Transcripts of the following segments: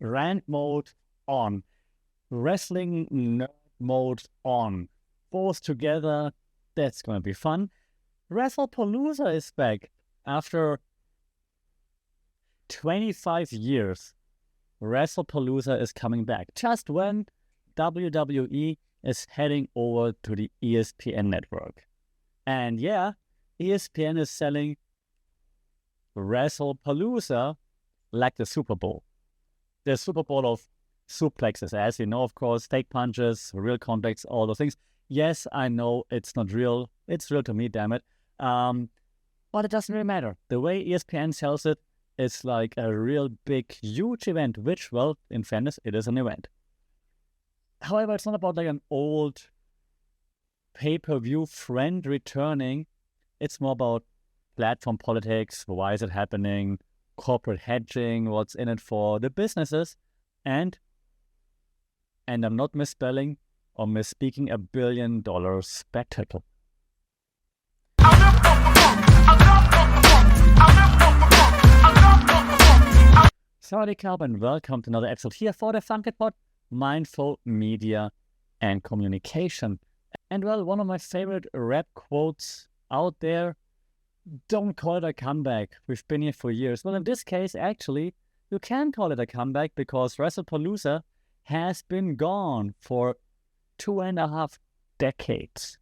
Rant mode on. Wrestling nerd mode on. Both together, that's going to be fun. Wrestlepalooza is back. After 25 years, Wrestlepalooza is coming back. Just when WWE is heading over to the ESPN network. And yeah, ESPN is selling Wrestlepalooza like the Super Bowl. The Super Bowl of suplexes, as you know, of course, fake punches, real contacts, all those things. Yes, I know it's not real. It's real to me, damn it. But it doesn't really matter. The way ESPN sells it, it's like a real big, huge event, which, well, in fairness, it is an event. However, it's not about like an old pay-per-view friend returning. It's more about platform politics, why is it happening, corporate hedging, what's in it for the businesses, and I'm not misspelling or misspeaking, $1 billion spectacle. Saudi Cup, and welcome to another episode here for the Funky Pod, Mindful Media and Communication. And well, one of my favorite rap quotes out there, don't call it a comeback. We've been here for years. Well, in this case, actually, you can call it a comeback because Wrestlepalooza has been gone for 2.5 decades.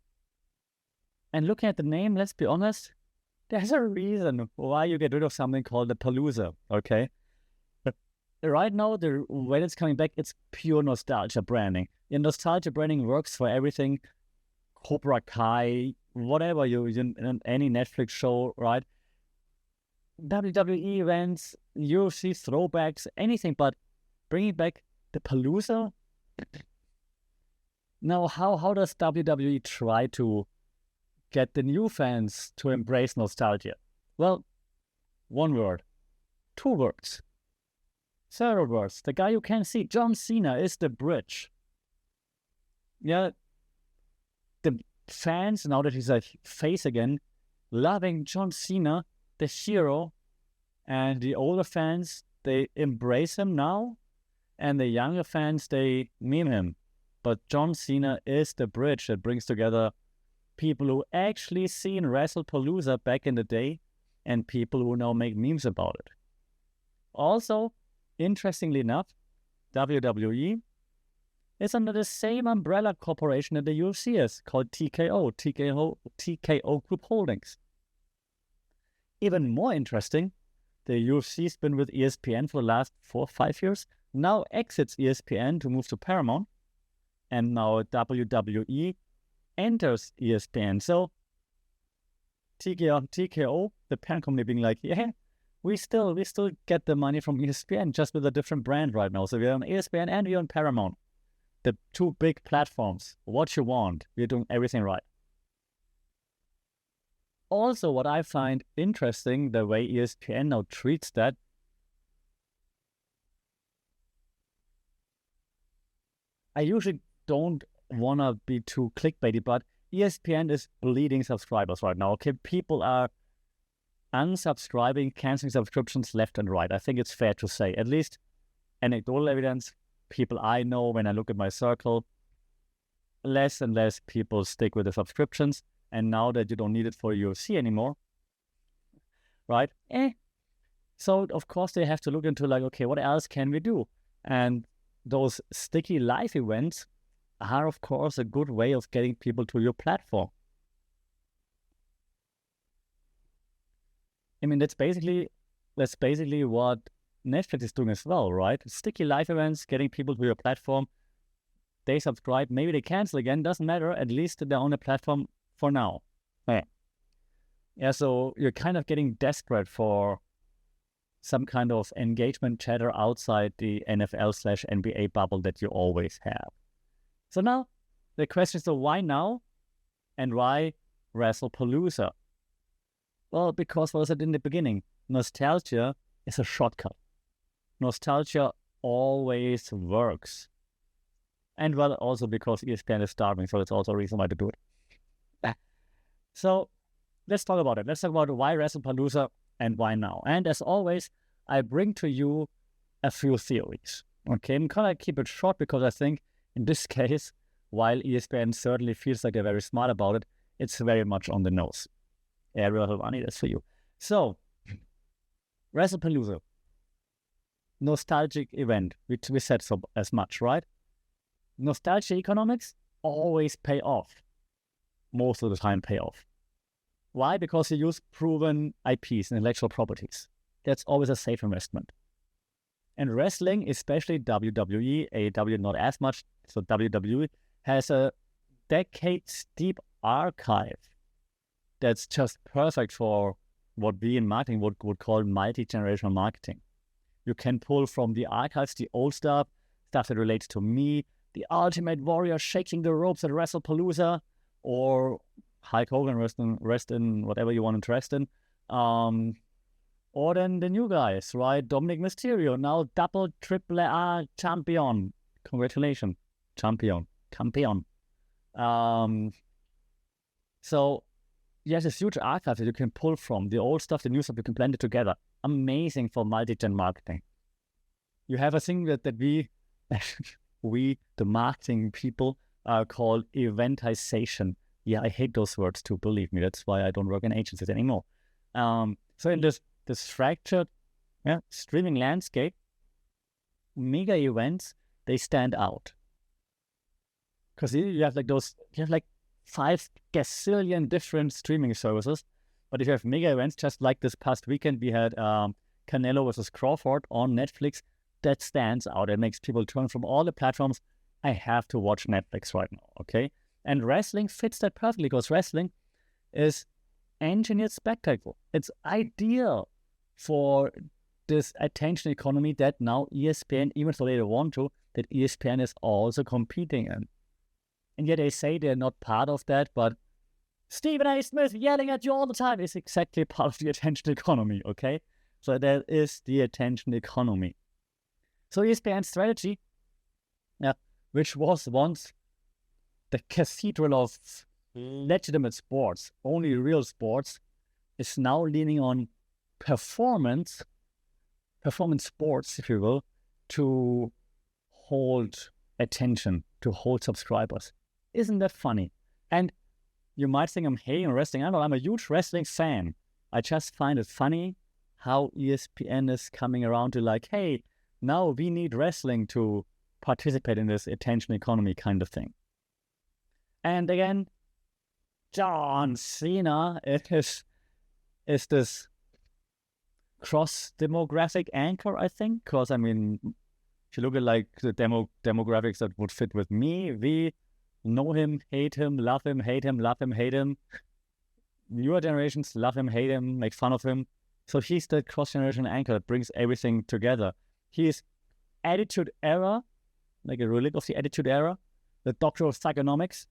And looking at the name, let's be honest, there's a reason why you get rid of something called the Palooza, okay? But right now, when it's coming back, it's pure nostalgia branding. And nostalgia branding works for everything. Cobra Kai, whatever in any Netflix show, right? WWE events, UFC throwbacks, anything, but bringing back the Palooza? Now, how does WWE try to get the new fans to embrace nostalgia? Well, one word, 2 words, several words. The guy you can see, John Cena, is the bridge. Yeah, the fans, now that he's a face again, loving John Cena, the hero, and the older fans, they embrace him now, and the younger fans, they meme him. But John Cena is the bridge that brings together people who actually seen Wrestlepalooza back in the day and people who now make memes about it. Also, interestingly enough, WWE is under the same umbrella corporation that the UFC is, called TKO Group Holdings. Even more interesting, the UFC's been with ESPN for the last 4 or 5 years, now exits ESPN to move to Paramount, and now WWE enters ESPN. So TKO, the parent company, being like, yeah, we still get the money from ESPN, just with a different brand right now. So we're on ESPN and we're on Paramount. The 2 big platforms. What you want. We're doing everything right. Also, what I find interesting, the way ESPN now treats that, I usually don't want to be too clickbaity, but ESPN is bleeding subscribers right now. Okay, people are unsubscribing, canceling subscriptions left and right. I think it's fair to say. At least anecdotal evidence, people I know, when I look at my circle, less and less people stick with the subscriptions. And now that you don't need it for UFC anymore, right? So, of course, they have to look into like, okay, what else can we do? And those sticky live events are, of course, a good way of getting people to your platform. I mean, that's basically what Netflix is doing as well, right? Sticky live events, getting people to your platform. They subscribe, maybe they cancel again, doesn't matter. At least they're on the platform for now. Yeah, so you're kind of getting desperate for some kind of engagement chatter outside the NFL/NBA bubble that you always have. So now the question is, so why now? And why Wrestlepalooza? Well, because what I said in the beginning, nostalgia is a shortcut. Nostalgia always works. And well, also because ESPN is starving, so it's also a reason why to do it. So let's talk about it. Let's talk about why Wrestlepalooza and why now. And as always, I bring to you a few theories. Okay, I'm gonna keep it short because I think in this case, while ESPN certainly feels like they're very smart about it, it's very much on the nose. Ariel Helwani, that's for you. So, Wrestlepalooza, nostalgic event, which we said so as much, right? Nostalgia economics always pay off. Most of the time pay off. Why? Because you use proven IPs, intellectual properties. That's always a safe investment. And wrestling, especially WWE, AEW not as much, so WWE has a decades-deep archive that's just perfect for what we in marketing would call multi-generational marketing. You can pull from the archives the old stuff that relates to me, the Ultimate Warrior shaking the ropes at Wrestlepalooza, or Hulk Hogan rest in whatever you want to rest in. Or then the new guys, right? Dominic Mysterio, now double triple A champion. Congratulations, champion. So yes, a huge archive that you can pull from. The old stuff, the new stuff, you can blend it together. Amazing for multi-gen marketing. You have a thing that we, the marketing people, call eventization. Yeah, I hate those words too, believe me. That's why I don't work in agencies anymore. So in this fractured streaming landscape, mega events, they stand out. Because you have like 5 gazillion different streaming services. But if you have mega events, just like this past weekend, we had Canelo versus Crawford on Netflix, that stands out. It makes people turn from all the platforms. I have to watch Netflix right now, okay? And wrestling fits that perfectly because wrestling is engineered spectacle. It's ideal for this attention economy that now ESPN, even though they don't want to, that ESPN is also competing in. And yet they say they're not part of that, but Stephen A. Smith yelling at you all the time is exactly part of the attention economy, okay? So that is the attention economy. So ESPN's strategy, which was once the cathedral of legitimate sports, only real sports, is now leaning on performance sports, if you will, to hold attention, to hold subscribers. Isn't that funny? And you might think I'm hating wrestling. I know I'm a huge wrestling fan. I just find it funny how ESPN is coming around to like, hey, now we need wrestling to participate in this attention economy kind of thing. And again, John Cena is this cross-demographic anchor, I think. Because, I mean, if you look at like the demographics that would fit with me, we know him, hate him, love him, hate him, love him, hate him. Newer generations love him, hate him, make fun of him. So he's the cross-generation anchor that brings everything together. He's Attitude Era, like a relic of the Attitude Era, the Doctor of Psychonomics,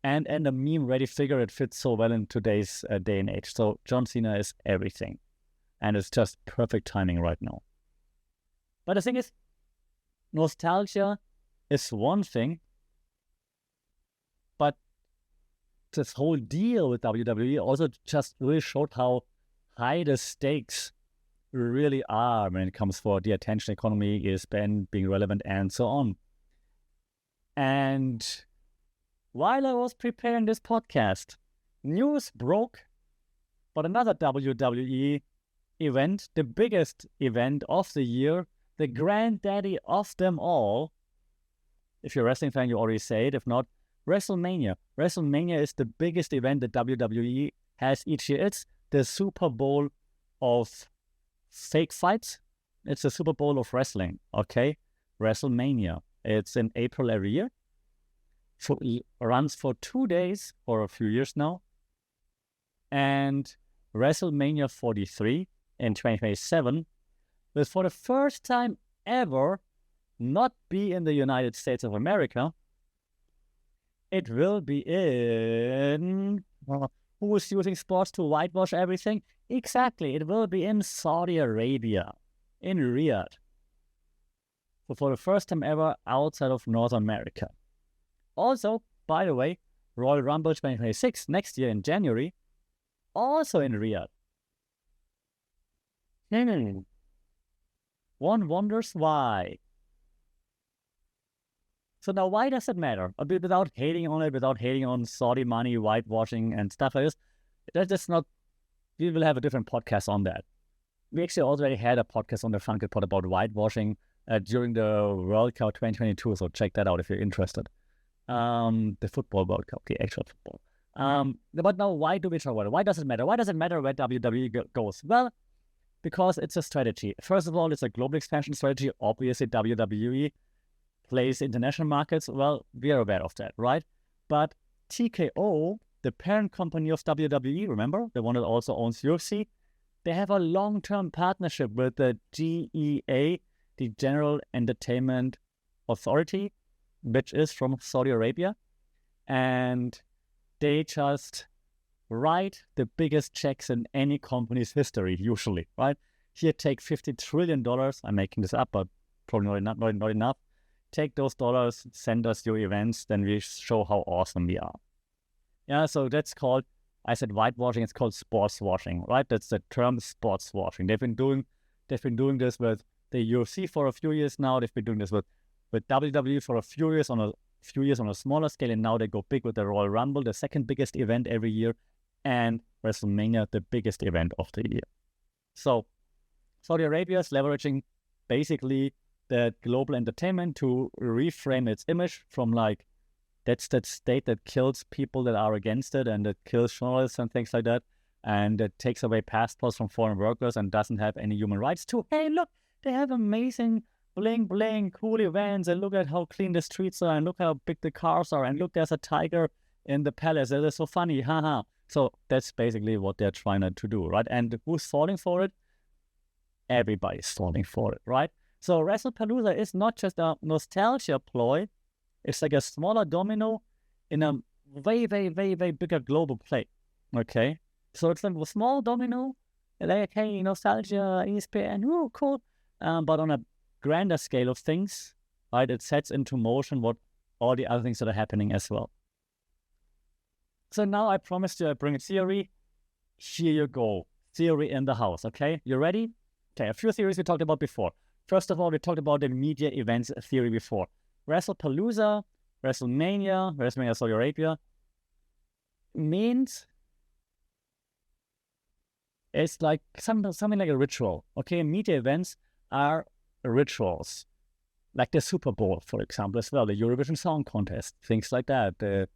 and a meme-ready figure that fits so well in today's day and age. So John Cena is everything. And it's just perfect timing right now. But the thing is, nostalgia is one thing, but this whole deal with WWE also just really showed how high the stakes really are when it comes for the attention economy, ESPN being relevant, and so on. And while I was preparing this podcast, news broke about another WWE event, the biggest event of the year, the granddaddy of them all. If you're a wrestling fan, you already say it. If not, WrestleMania. WrestleMania is the biggest event that WWE has each year. It's the Super Bowl of fake fights. It's the Super Bowl of wrestling, okay? WrestleMania. It's in April every year. Runs for 2 days for a few years now. And WrestleMania 43 in 2027 will, for the first time ever, not be in the United States of America. It will be in... who is using sports to whitewash everything? Exactly. It will be in Saudi Arabia, in Riyadh. So for the first time ever outside of North America. Also, by the way, Royal Rumble 2026, next year in January, also in Riyadh. One wonders why. So now why does it matter? A bit without hating on it, without hating on Saudi money, whitewashing and stuff like this. That's not, we will have a different podcast on that. We actually already had a podcast on the Funky Pod about whitewashing during the World Cup 2022. So check that out if you're interested. The football World Cup, the actual football. But now why do we talk about it? Why does it matter? Why does it matter where WWE goes? Well, because it's a strategy. First of all, it's a global expansion strategy. Obviously, WWE plays international markets. Well, we are aware of that, right? But TKO, the parent company of WWE, remember, the one that also owns UFC, they have a long-term partnership with the GEA, the General Entertainment Authority, which is from Saudi Arabia. And they just write the biggest checks in any company's history, usually, right? Here, take $50 trillion. I'm making this up, but probably not enough. Take those dollars, send us your events, then we show how awesome we are. Yeah, so that's called, I said whitewashing, it's called sportswashing, right? That's the term, sportswashing. They've been doing this with the UFC for a few years now. They've been doing this with WWE for a few years on a smaller scale, and now they go big with the Royal Rumble, the second biggest event every year, and WrestleMania, the biggest event of the year. So Saudi Arabia is leveraging basically the global entertainment to reframe its image from like, that's that state that kills people that are against it and that kills journalists and things like that, and that takes away passports from foreign workers and doesn't have any human rights, to, hey, look, they have amazing bling bling cool events, and look at how clean the streets are, and look how big the cars are, and look, there's a tiger in the palace, that is so funny, haha. So that's basically what they're trying to do, right? And who's falling for it? Everybody's falling for it, right? So Wrestlepalooza is not just a nostalgia ploy, it's like a smaller domino in a way, very, very, very bigger global play, okay? So it's like a small domino, like, hey, nostalgia, ESPN, ooh, cool. But on a grander scale of things, right, it sets into motion what all the other things that are happening as well. So now I promised you I bring a theory. Here you go. Theory in the house, okay? You ready? Okay, a few theories we talked about before. First of all, we talked about the media events theory before. Wrestlepalooza, WrestleMania Saudi Arabia, means it's like something like a ritual, okay? Media events are rituals, like the Super Bowl, for example, as well, the Eurovision Song Contest, things like that, the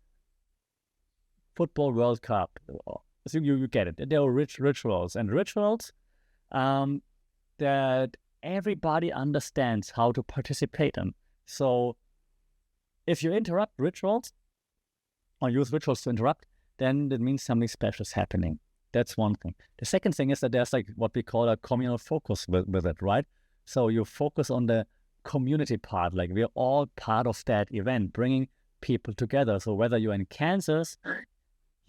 Football World Cup. So you get it. They are rituals, and rituals that everybody understands how to participate in. So if you interrupt rituals or use rituals to interrupt, then that means something special is happening. That's one thing. The second thing is that there's like what we call a communal focus with it, right? So you focus on the community part, like we're all part of that event, bringing people together. So whether you're in Kansas,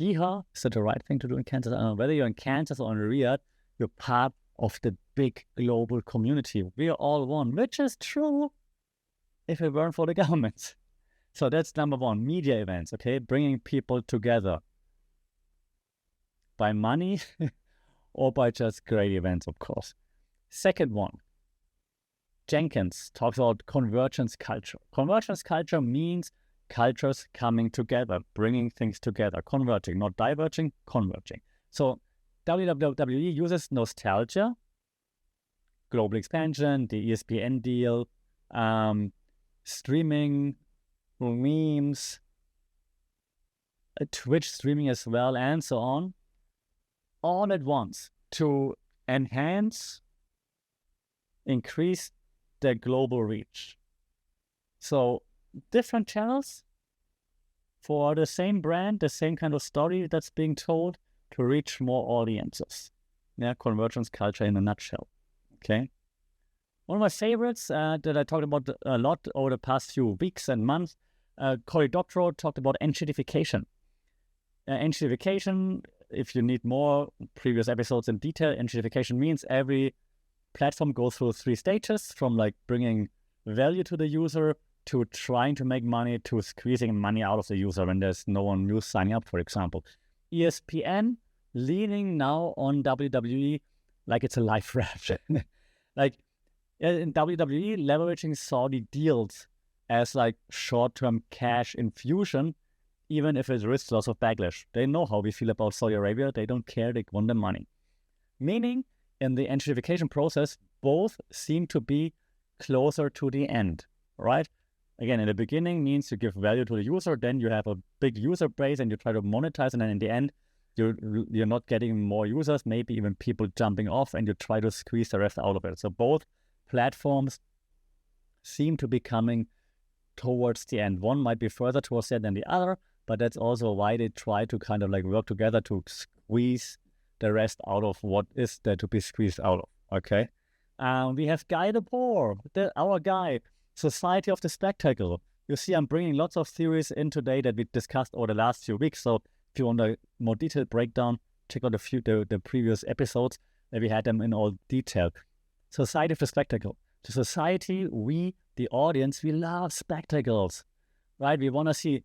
yeehaw, is that the right thing to do in Kansas? I don't know. Whether you're in Kansas or in Riyadh, you're part of the big global community. We are all one, which is true if it weren't for the government. So that's number one, media events, okay? Bringing people together by money or by just great events, of course. Second one, Jenkins talks about convergence culture. Convergence culture means cultures coming together, bringing things together, converging, not diverging, converging. So WWE uses nostalgia, global expansion, the ESPN deal, streaming, memes, Twitch streaming as well, and so on, all at once to enhance, increase their global reach. So different channels for the same brand, the same kind of story that's being told to reach more audiences. Yeah, convergence culture in a nutshell. Okay. One of my favorites that I talked about a lot over the past few weeks and months, Cory Doctorow talked about enshittification. Enshittification, if you need more previous episodes in detail, enshittification means every platform goes through 3 stages, from like bringing value to the user to trying to make money to squeezing money out of the user when there's no one new signing up, for example. ESPN leaning now on WWE like it's a live rap. Like in WWE leveraging Saudi deals as like short-term cash infusion, even if it risks lots of backlash. They know how we feel about Saudi Arabia. They don't care. They want the money. Meaning, in the gentrification process, both seem to be closer to the end, right? Again, in the beginning means you give value to the user, then you have a big user base and you try to monetize, and then in the end, you're not getting more users, maybe even people jumping off, and you try to squeeze the rest out of it. So both platforms seem to be coming towards the end. One might be further towards the end than the other, but that's also why they try to kind of like work together to squeeze the rest out of what is there to be squeezed out of, okay? We have Guy Debord, our guy, Society of the Spectacle. You see, I'm bringing lots of theories in today that we discussed over the last few weeks, so if you want a more detailed breakdown, check out the previous episodes that we had them in all detail. Society of the Spectacle. The society, we, the audience, we love spectacles, right? We want to see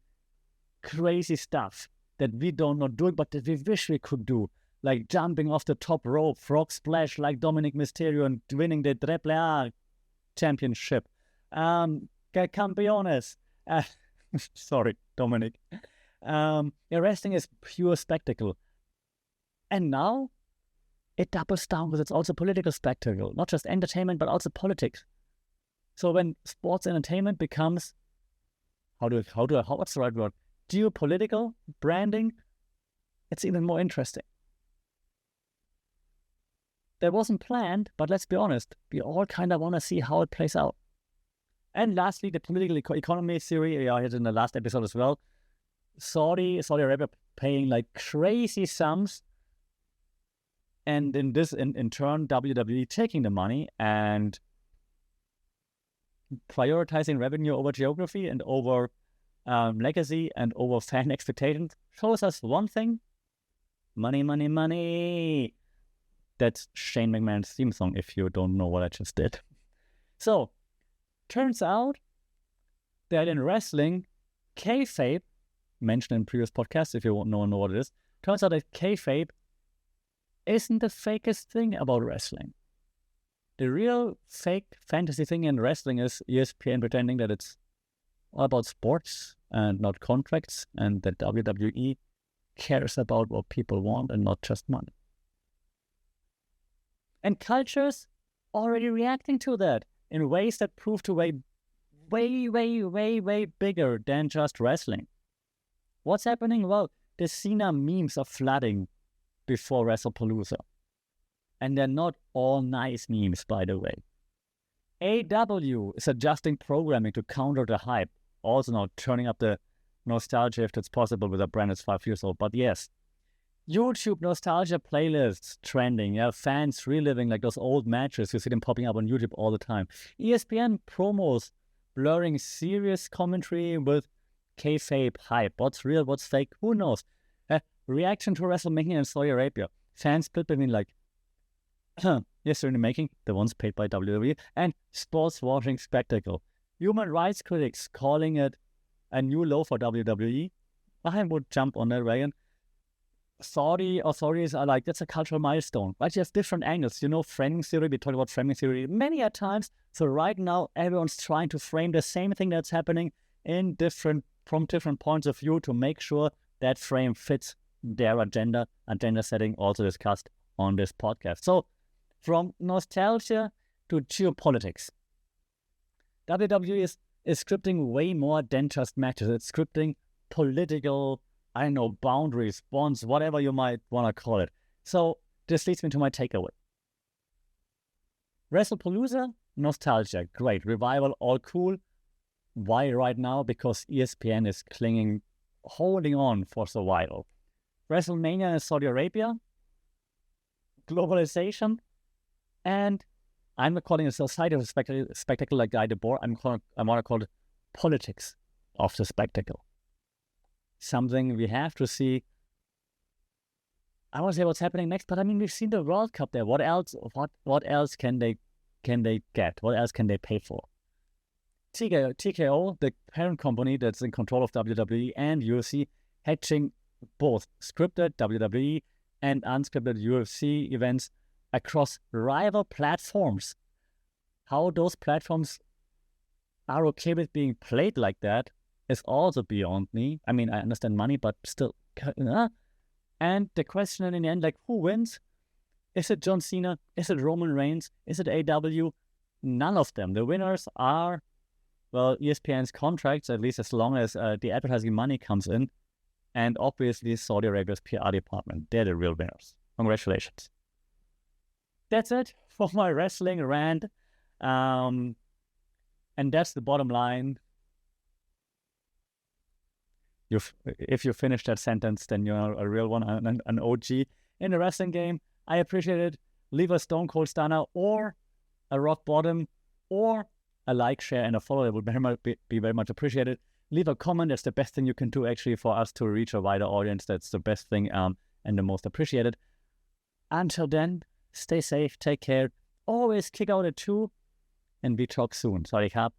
crazy stuff that we don't know doing, but that we wish we could do, like jumping off the top rope, frog splash like Dominic Mysterio and winning the AAA championship. Campeones. Sorry, Dominic. Wrestling is pure spectacle. And now it doubles down because it's also political spectacle, not just entertainment, but also politics. So when sports entertainment becomes, what's the right word? Geopolitical branding, it's even more interesting. That wasn't planned, but let's be honest, we all kind of want to see how it plays out. And lastly, the political economy theory, I had in the last episode as well. Saudi Arabia paying like crazy sums, and in turn, WWE taking the money and prioritizing revenue over geography and over legacy and over fan expectations shows us one thing: money, money, money. That's Shane McMahon's theme song, if you don't know what I just did. So, turns out that in wrestling, kayfabe, mentioned in previous podcasts, if you don't know what it is, turns out that kayfabe isn't the fakest thing about wrestling. The real fake fantasy thing in wrestling is ESPN pretending that it's all about sports and not contracts, and that WWE cares about what people want and not just money. And culture's already reacting to that in ways that prove to be way bigger than just wrestling. What's happening? Well, the Cena memes are flooding before Wrestlepalooza. And they're not all nice memes, by the way. AW is adjusting programming to counter the hype. Also now turning up the nostalgia if it's possible with a brand that's 5 years old. But yes, YouTube nostalgia playlists trending. Yeah, fans reliving like those old matches. You see them popping up on YouTube all the time. ESPN promos blurring serious commentary with kayfabe hype. What's real? What's fake? Who knows? Reaction to WrestleMania in Saudi Arabia. Fans split between like, yes, they're in the making, the ones paid by WWE, and sportswashing spectacle. Human rights critics calling it a new low for WWE. I would jump on that wagon. Saudi authorities are like, that's a cultural milestone, right? You have different angles. You know, framing theory, we talked about framing theory many a times. So right now, everyone's trying to frame the same thing that's happening from different points of view to make sure that frame fits their agenda setting, also discussed on this podcast. So from nostalgia to geopolitics, WWE is scripting way more than just matches. It's scripting political, I don't know, boundaries, bonds, whatever you might want to call it. So this leads me to my takeaway. Wrestlepalooza, nostalgia, great. Revival, all cool. Why right now? Because ESPN is holding on for survival. WrestleMania in Saudi Arabia, globalization, and I'm not calling it a society of a spectacle like Guy Debord. I want to call it politics of the spectacle. Something we have to see. I want to say what's happening next, but I mean, we've seen the World Cup there. What else? What else can they get? What else can they pay for? TKO, the parent company that's in control of WWE and UFC, hedging both scripted WWE and unscripted UFC events across rival platforms. How those platforms are okay with being played like that is also beyond me. I mean, I understand money, but still. And the question in the end, like, who wins? Is it John Cena? Is it Roman Reigns? Is it AW? None of them. The winners are, well, ESPN's contracts, at least as long as the advertising money comes in. And obviously Saudi Arabia's PR department. They're the real winners. Congratulations. That's it for my wrestling rant. And that's the bottom line. If you finish that sentence, then you're a real one, an OG in the wrestling game. I appreciate it. Leave a Stone Cold Stunner or a rock bottom or a like, share, and a follow. It would be very much appreciated. Leave a comment. That's the best thing you can do actually for us to reach a wider audience. That's the best thing and the most appreciated. Until then, stay safe, take care. Always kick out at 2, and we talk soon. Sorry, Cap.